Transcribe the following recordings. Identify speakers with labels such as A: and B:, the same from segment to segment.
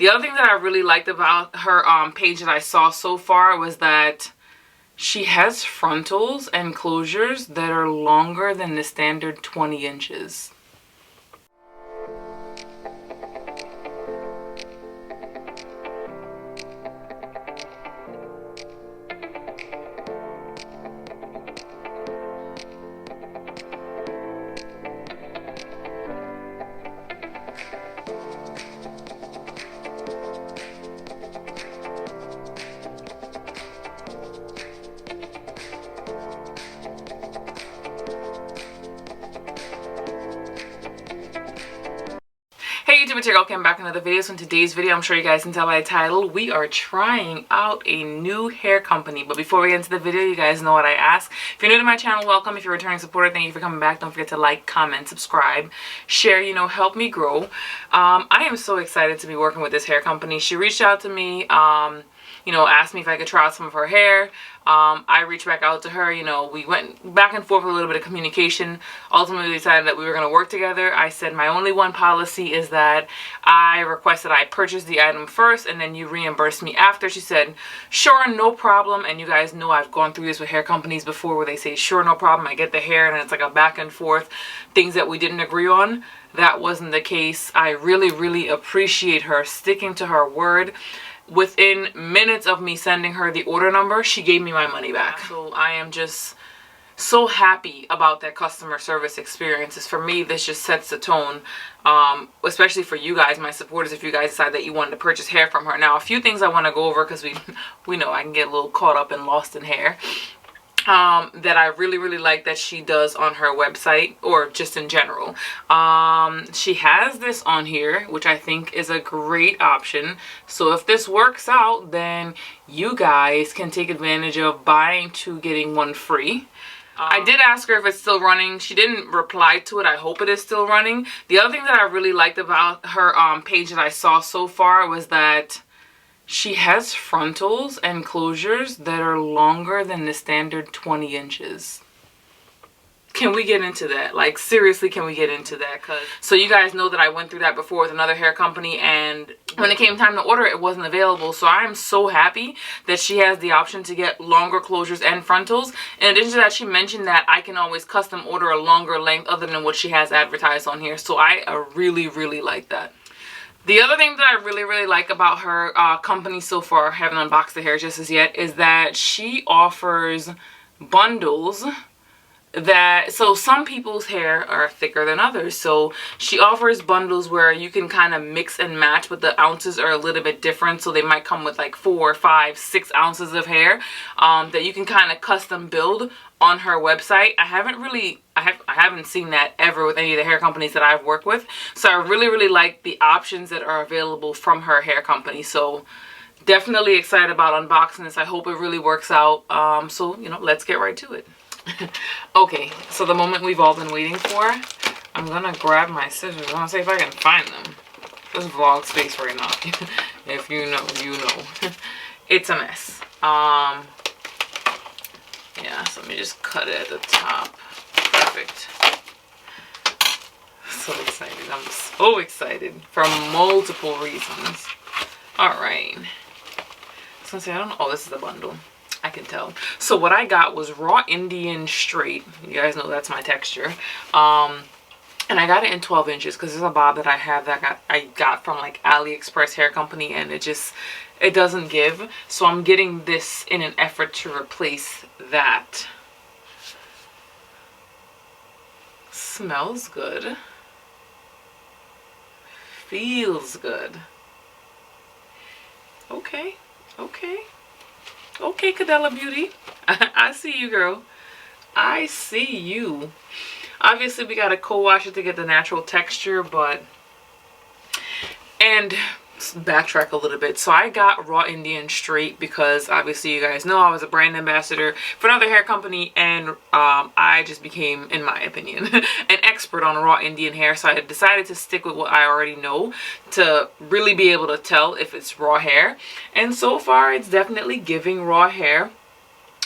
A: The other thing that I really liked about her page that I saw so far was that she has frontals and closures that are longer than the standard 20 inches. Hey YouTube, it's your girl Kim back in another video. So in today's video, I'm sure you guys can tell by the title, we are trying out a new hair company. But before we get into the video, you guys know what I ask. If you're new to my channel, welcome. If you're a returning supporter, thank you for coming back. Don't forget to like, comment, subscribe, share, help me grow. I am so excited to be working with this hair company. She reached out to me, asked me if I could try out some of her hair. I reached back out to her, we went back and forth with a little bit of communication. Ultimately decided that we were going to work together. I said my only one policy is that I request that I purchase the item first and then you reimburse me after. She said, sure, no problem. And you guys know I've gone through this with hair companies before where they say, sure, no problem. I get the hair and it's like a back and forth, things that we didn't agree on. That wasn't the case. I really, really appreciate her sticking to her word. Within minutes of me sending her the order number, she gave me my money back. So I am just so happy about that customer service experience. For me, this just sets the tone, especially for you guys, my supporters, if you guys decide that you wanted to purchase hair from her. Now, a few things I want to go over because we know I can get a little caught up and lost in hair. That I really, really like that she does on her website or just in general. She has this on here, which I think is a great option. So if this works out, then you guys can take advantage of buying two, getting one free. I did ask her if it's still running. She didn't reply to it. I hope it is still running. The other thing that I really liked about her page that I saw so far was that she has frontals and closures that are longer than the standard 20 inches. Can we get into that? Like, seriously, can we get into that? So you guys know that I went through that before with another hair company, and when it came time to order, it wasn't available. So I am so happy that she has the option to get longer closures and frontals. In addition to that, she mentioned that I can always custom order a longer length other than what she has advertised on here. So I really, really like that. The other thing that I really, really like about her company so far, I haven't unboxed the hair just as yet, is that she offers bundles so some people's hair are thicker than others. So she offers bundles where you can kind of mix and match, but the ounces are a little bit different. So they might come with like 4, 5, 6 ounces of hair that you can kind of custom build on her website. I haven't seen that ever with any of the hair companies that I've worked with. So I really, really like the options that are available from her hair company. So definitely excited about unboxing this. I hope it really works out. So let's get right to it. Okay, so the moment we've all been waiting for, I'm gonna grab my scissors. I want to see if I can find them. This vlog space right now. If you know, you know. It's a mess. Yeah, so let me just cut it at the top. Perfect. So excited. I'm so excited for multiple reasons. Alright. I was gonna say, I don't know. Oh, this is a bundle. I can tell. So what I got was raw Indian straight. You guys know that's my texture. And I got it in 12 inches because there's a bob that I have that I got from like AliExpress hair company, and it doesn't give. So I'm getting this in an effort to replace that. Smells good. Feels good. Okay. Okay. Okay, Cadella Beauty. I see you, girl. I see you. Obviously, we got to co-wash it to get the natural texture, and backtrack a little bit. So I got raw Indian straight because obviously you guys know I was a brand ambassador for another hair company, and I just became, in my opinion, an expert on raw Indian hair. So I decided to stick with what I already know to really be able to tell if it's raw hair. And so far it's definitely giving raw hair.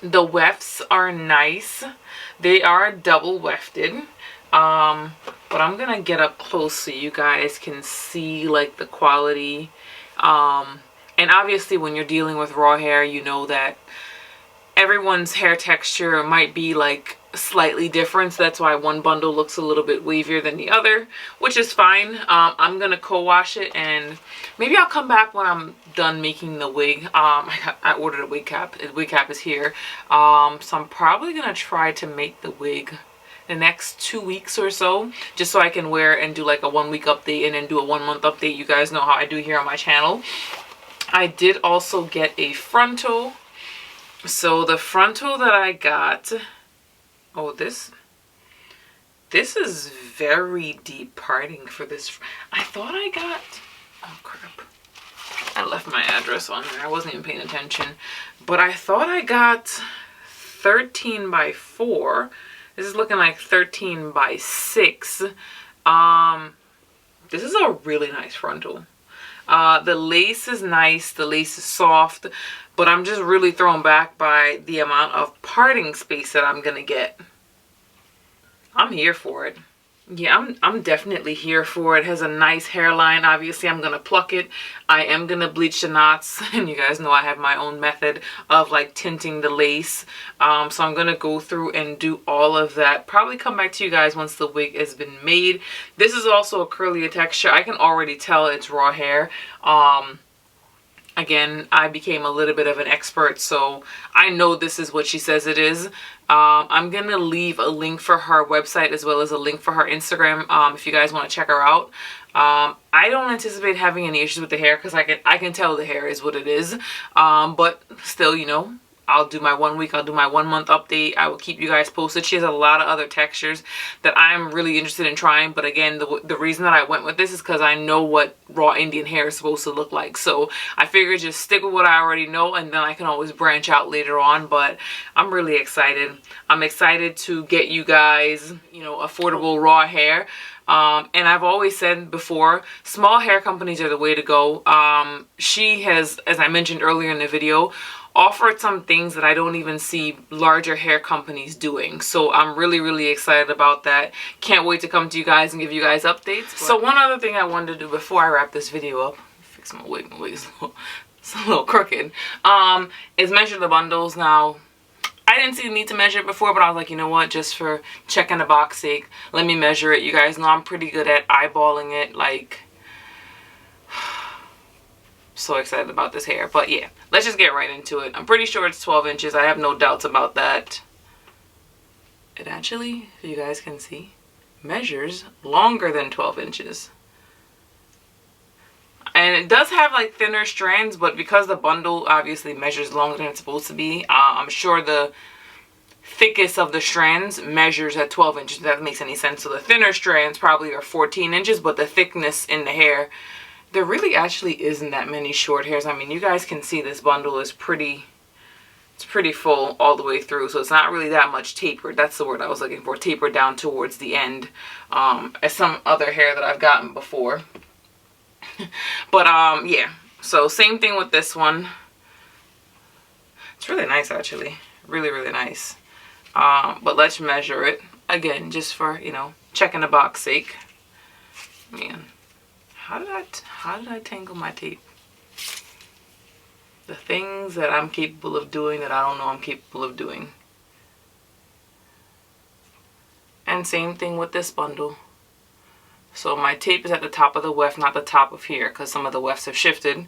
A: The wefts are nice. They are double wefted. But I'm gonna get up close so you guys can see like the quality. And obviously when you're dealing with raw hair, you know that everyone's hair texture might be like slightly different. So that's why one bundle looks a little bit wavier than the other, which is fine. I'm gonna co-wash it, and maybe I'll come back when I'm done making the wig. I ordered a wig cap. The wig cap is here. So I'm probably gonna try to make the wig the next 2 weeks or so, just so I can wear and do like a 1 week update and then do a 1 month update. You guys know how I do here on my channel. I did also get a frontal. So the frontal that I got, oh, this is very deep parting for this. I thought I got, oh crap, I left my address on there. I wasn't even paying attention, but I thought I got 13 by 4. This is looking like 13 by 6. This is a really nice frontal. The lace is nice, the lace is soft, but I'm just really thrown back by the amount of parting space that I'm gonna get. I'm here for it. Yeah, I'm definitely here for it. It has a nice hairline. Obviously, I'm gonna pluck it. I am gonna bleach the knots, and you guys know I have my own method of like tinting the lace. So I'm gonna go through and do all of that. Probably come back to you guys once the wig has been made. This is also a curlier texture. I can already tell it's raw hair. Again, I became a little bit of an expert, so I know this is what she says it is. I'm going to leave a link for her website as well as a link for her Instagram if you guys want to check her out. I don't anticipate having any issues with the hair because I can tell the hair is what it is. But still, you know, I'll do my 1 week, I'll do my 1 month update. I will keep you guys posted. She has a lot of other textures that I'm really interested in trying. But again, the reason that I went with this is because I know what raw Indian hair is supposed to look like. So I figured just stick with what I already know, and then I can always branch out later on. But I'm really excited. I'm excited to get you guys, you know, affordable raw hair. And I've always said before, small hair companies are the way to go. She has, as I mentioned earlier in the video, offered some things that I don't even see larger hair companies doing. So I'm really, really excited about that. Can't wait to come to you guys and give you guys updates. So one other thing I wanted to do before I wrap this video up, fix my wig, it's a little crooked, is measure the bundles. Now, I didn't see the need to measure it before, but I was like, you know what, just for checking the box sake, let me measure it. You guys know I'm pretty good at eyeballing it, like, so excited about this hair. But yeah, let's just get right into it. I'm pretty sure it's 12 inches. I have no doubts about that. It actually, if you guys can see, measures longer than 12 inches. And it does have like thinner strands, but because the bundle obviously measures longer than it's supposed to be, I'm sure the thickest of the strands measures at 12 inches, if that makes any sense. So the thinner strands probably are 14 inches, but the thickness in the hair, there really actually isn't that many short hairs. I mean, you guys can see this bundle is pretty, it's pretty full all the way through. So it's not really that much tapered. That's the word I was looking for, tapered down towards the end, as some other hair that I've gotten before. But yeah, so same thing with this one. It's really nice, actually, really, really nice. But let's measure it again, just for, you know, checking the box sake. Man, how did I tangle my tape? The things that I'm capable of doing that I don't know I'm capable of doing. And same thing with this bundle. So my tape is at the top of the weft, not the top of here, because some of the wefts have shifted,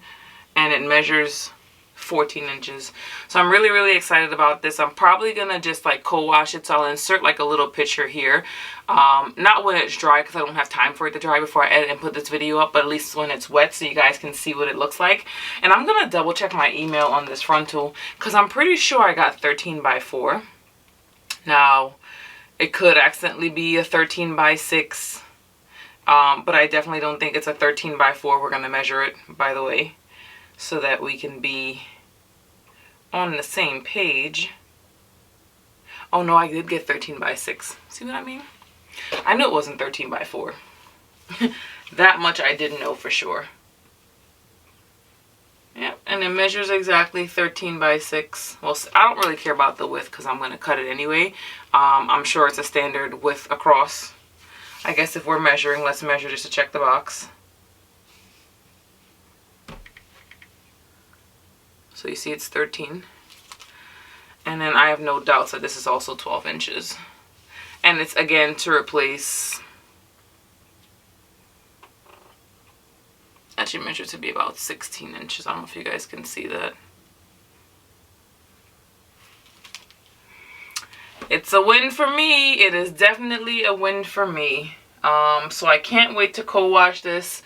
A: and it measures 14 inches. So I'm really, really excited about this. I'm probably gonna just like co-wash it, so I'll insert like a little picture here. Not when it's dry, because I don't have time for it to dry before I edit and put this video up, but at least when it's wet, so you guys can see what it looks like. And I'm gonna double check my email on this frontal, because I'm pretty sure I got 13 by 4. Now, it could accidentally be a 13 by 6. But I definitely don't think it's a 13 by 4. We're going to measure it, by the way, so that we can be on the same page. Oh no, I did get 13 by 6. See what I mean? I knew it wasn't 13 by 4. That much I didn't know for sure. Yep, and it measures exactly 13 by 6. Well, I don't really care about the width because I'm going to cut it anyway. I'm sure it's a standard width across. I guess if we're measuring, let's measure just to check the box. So you see it's 13. And then I have no doubts that this is also 12 inches. And it's again to replace, actually measured to be about 16 inches. I don't know if you guys can see that. It's a win for me. It is definitely a win for me. So I can't wait to co-wash this.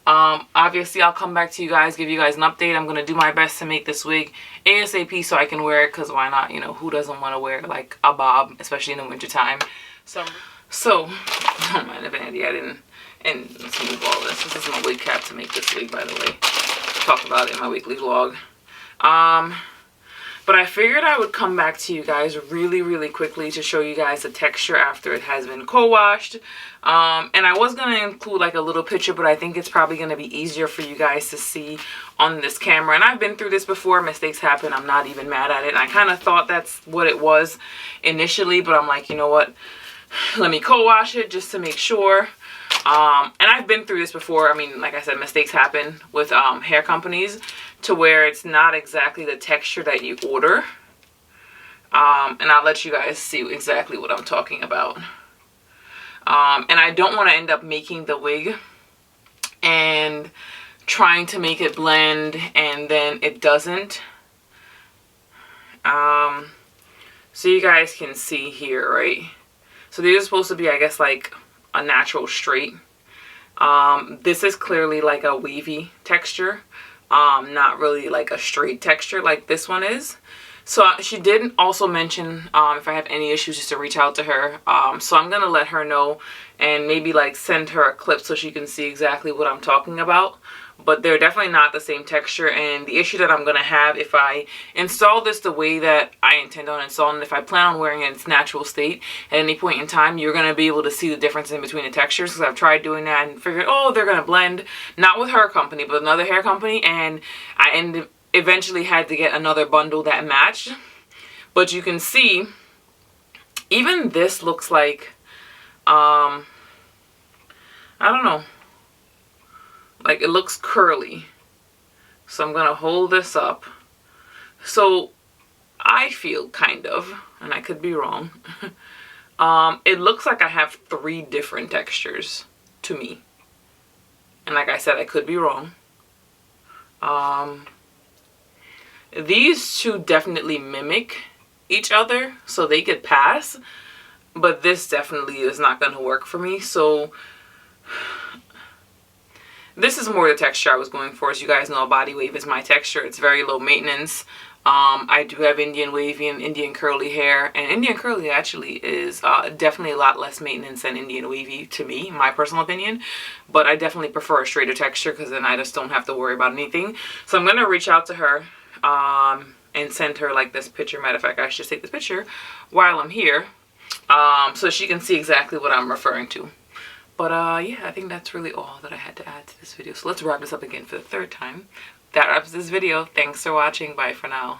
A: Obviously I'll come back to you guys, give you guys an update. I'm going to do my best to make this wig ASAP so I can wear it, because why not? You know, who doesn't want to wear like a bob, especially in the winter time. So don't mind if Andy, I didn't, and let's move all this. This is my wig cap to make this wig, by the way. Talk about it in my weekly vlog. But I figured I would come back to you guys really quickly to show you guys the texture after it has been co-washed. And I was going to include like a little picture, but I think it's probably going to be easier for you guys to see on this camera. And I've been through this before. Mistakes happen. I'm not even mad at it. And I kind of thought that's what it was initially, but I'm like, you know what? Let me co-wash it just to make sure. And I've been through this before. I mean, like I said, mistakes happen with hair companies to where it's not exactly the texture that you order. And I'll let you guys see exactly what I'm talking about. And I don't want to end up making the wig and trying to make it blend and then it doesn't. So you guys can see here, right? So these are supposed to be, I guess, like a natural straight. This is clearly like a wavy texture, not really like a straight texture like this one is. So she did also mention if I have any issues just to reach out to her. So I'm gonna let her know and maybe like send her a clip so she can see exactly what I'm talking about. But they're definitely not the same texture, and the issue that I'm going to have if I install this the way that I intend on installing it, if I plan on wearing it in its natural state at any point in time, you're going to be able to see the difference in between the textures, because I've tried doing that and figured, oh, they're going to blend, not with her company, but another hair company, and I eventually had to get another bundle that matched. But you can see, even this looks like, I don't know. Like, it looks curly. So I'm going to hold this up. So I feel kind of, and I could be wrong, it looks like I have 3 different textures to me. And like I said, I could be wrong. These two definitely mimic each other, so they could pass. But this definitely is not going to work for me. So this is more the texture I was going for. As you guys know, a body wave is my texture. It's very low maintenance. I do have Indian wavy and Indian curly hair. And Indian curly actually is definitely a lot less maintenance than Indian wavy to me, my personal opinion. But I definitely prefer a straighter texture, because then I just don't have to worry about anything. So I'm going to reach out to her and send her like this picture. Matter of fact, I should take this picture while I'm here so she can see exactly what I'm referring to. But yeah, I think that's really all that I had to add to this video. So let's wrap this up again for the 3rd time. That wraps this video. Thanks for watching. Bye for now.